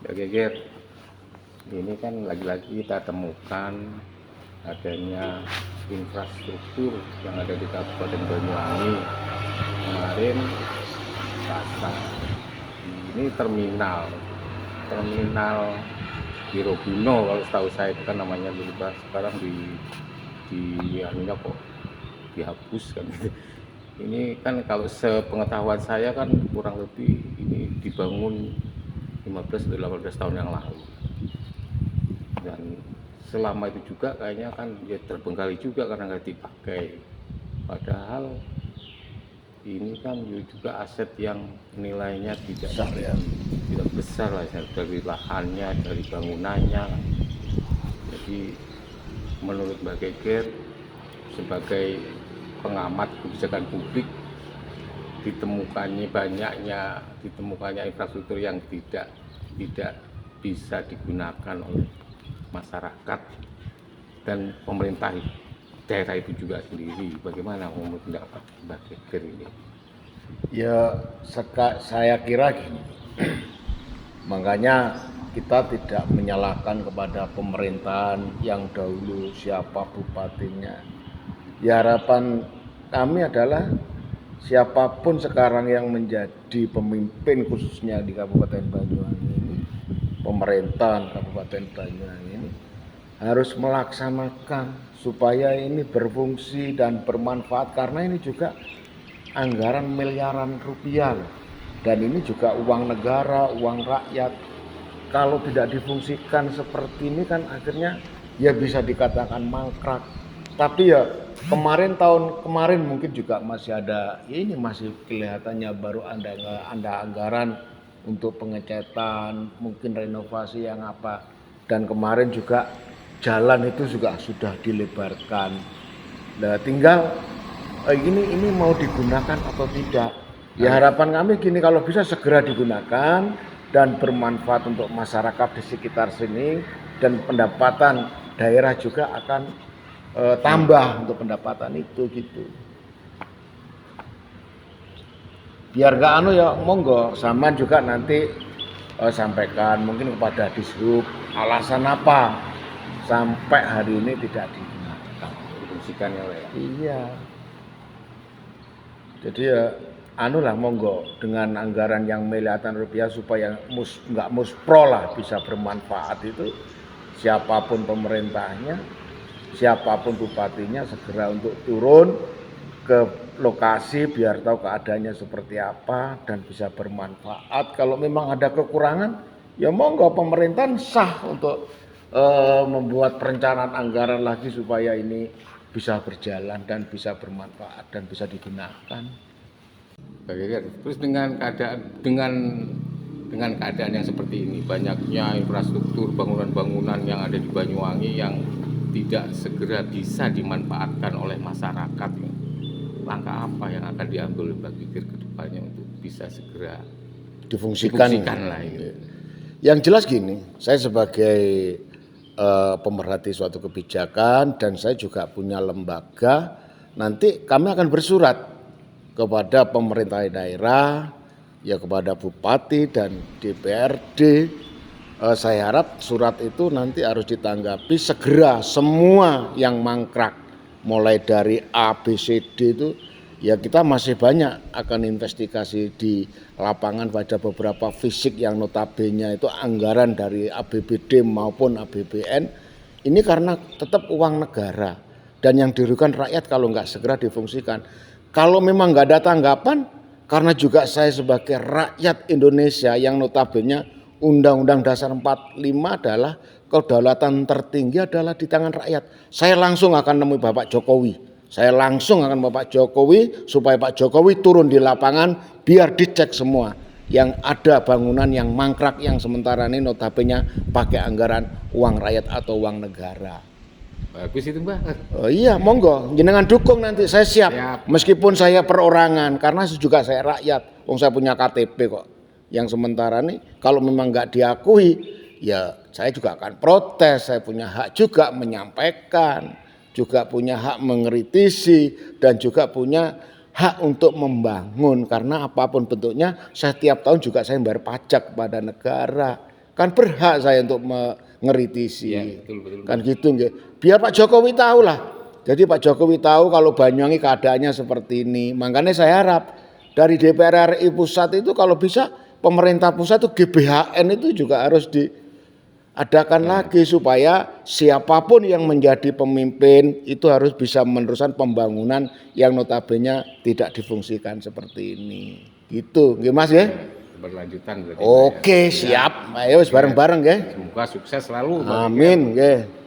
Ya Geger, ini kan lagi-lagi kita temukan adanya infrastruktur yang ada di Kabupaten Banyuwangi. Kemarin pasang ini terminal Wiroguno, kalau setahu saya itu kan namanya berubah sekarang di anunya kok dihapus kan. Ini kan kalau sepengetahuan saya kan kurang lebih ini dibangun 15 atau 18 tahun yang lalu, dan selama itu juga kayaknya kan dia terbengkalai juga karena nggak dipakai, padahal ini kan juga aset yang nilainya tidak besar lah, dari lahannya, dari bangunannya. Jadi menurut Mbak Geger sebagai pengamat kebijakan publik, ditemukannya infrastruktur yang tidak bisa digunakan oleh masyarakat dan pemerintah daerah itu juga sendiri. Bagaimana menurut pendapat Mbak Geger ini? Ya, saya kira gini, makanya kita tidak menyalahkan kepada pemerintahan yang dahulu siapa bupatinya. Ya, harapan kami adalah siapapun sekarang yang menjadi pemimpin khususnya di Kabupaten Banyuwangi ini, pemerintahan Kabupaten Banyuwangi ini harus melaksanakan supaya ini berfungsi dan bermanfaat, karena ini juga anggaran miliaran rupiah dan ini juga uang negara, uang rakyat. Kalau tidak difungsikan seperti ini kan akhirnya ya bisa dikatakan mangkrak. Tapi ya tahun kemarin mungkin juga masih ada, ini masih kelihatannya baru ada anggaran untuk pengecetan, mungkin renovasi yang apa. Dan kemarin juga jalan itu juga sudah dilebarkan. Nah, tinggal ini mau digunakan atau tidak. Ya, harapan kami gini, kalau bisa segera digunakan dan bermanfaat untuk masyarakat di sekitar sini, dan pendapatan daerah juga akan tambah untuk pendapatan itu gitu. Biar gak ya monggo sama juga nanti sampaikan mungkin kepada Dishub alasan apa sampai hari ini tidak digunakan. Difungsikan ya, Pak? Iya. Jadi ya monggo dengan anggaran yang miliaran rupiah supaya nggak muspro lah, bisa bermanfaat itu. Siapapun pemerintahnya, siapapun bupatinya segera untuk turun ke lokasi biar tahu keadaannya seperti apa dan bisa bermanfaat. Kalau memang ada kekurangan, ya monggo pemerintahan sah untuk membuat perencanaan anggaran lagi supaya ini bisa berjalan dan bisa bermanfaat dan bisa digunakan. Terus dengan keadaan yang seperti ini, banyaknya infrastruktur bangunan-bangunan yang ada di Banyuwangi yang tidak segera bisa dimanfaatkan oleh masyarakat, langkah apa yang akan diambil Mbak Geger ke depannya untuk bisa segera difungsikan lah itu? Yang jelas gini, saya sebagai pemerhati suatu kebijakan dan saya juga punya lembaga, nanti kami akan bersurat kepada pemerintah daerah, ya kepada bupati dan DPRD. Saya harap surat itu nanti harus ditanggapi segera semua yang mangkrak, mulai dari A, B, C, D itu. Ya kita masih banyak akan investigasi di lapangan pada beberapa fisik yang notabene itu anggaran dari APBD maupun APBN. Ini karena tetap uang negara dan yang dirugikan rakyat kalau nggak segera difungsikan. Kalau memang nggak ada tanggapan, karena juga saya sebagai rakyat Indonesia yang notabene Undang-Undang Dasar 45 adalah kedaulatan tertinggi adalah di tangan rakyat. Saya langsung akan nemui Bapak Jokowi. Saya langsung akan Bapak Jokowi supaya Pak Jokowi turun di lapangan biar dicek semua yang ada bangunan yang mangkrak yang sementara ini notabene pakai anggaran uang rakyat atau uang negara. Bagus itu, Mbak. Oh iya, monggo jenengan dukung, nanti saya siap. Meskipun saya perorangan karena juga saya rakyat. Saya punya KTP kok. Yang sementara ini kalau memang nggak diakui, ya saya juga akan protes. Saya punya hak juga menyampaikan, juga punya hak mengkritisi, dan juga punya hak untuk membangun. Karena apapun bentuknya, setiap tahun juga saya bayar pajak pada negara. kan berhak saya untuk ngeritisi. Iya, betul betul. Kan gitu nggih. Biar Pak Jokowi tahu lah. Jadi Pak Jokowi tahu kalau Banyuwangi keadaannya seperti ini. Makanya saya harap dari DPR RI pusat itu kalau bisa pemerintah pusat itu GBHN itu juga harus diadakan lagi supaya siapapun yang menjadi pemimpin itu harus bisa meneruskan pembangunan yang notabene tidak difungsikan seperti ini. Gitu, nggih Mas ya? Berlanjutan berarti. Oke, siap. Ayo bareng-bareng nggih. Semoga sukses selalu. Amin nggih.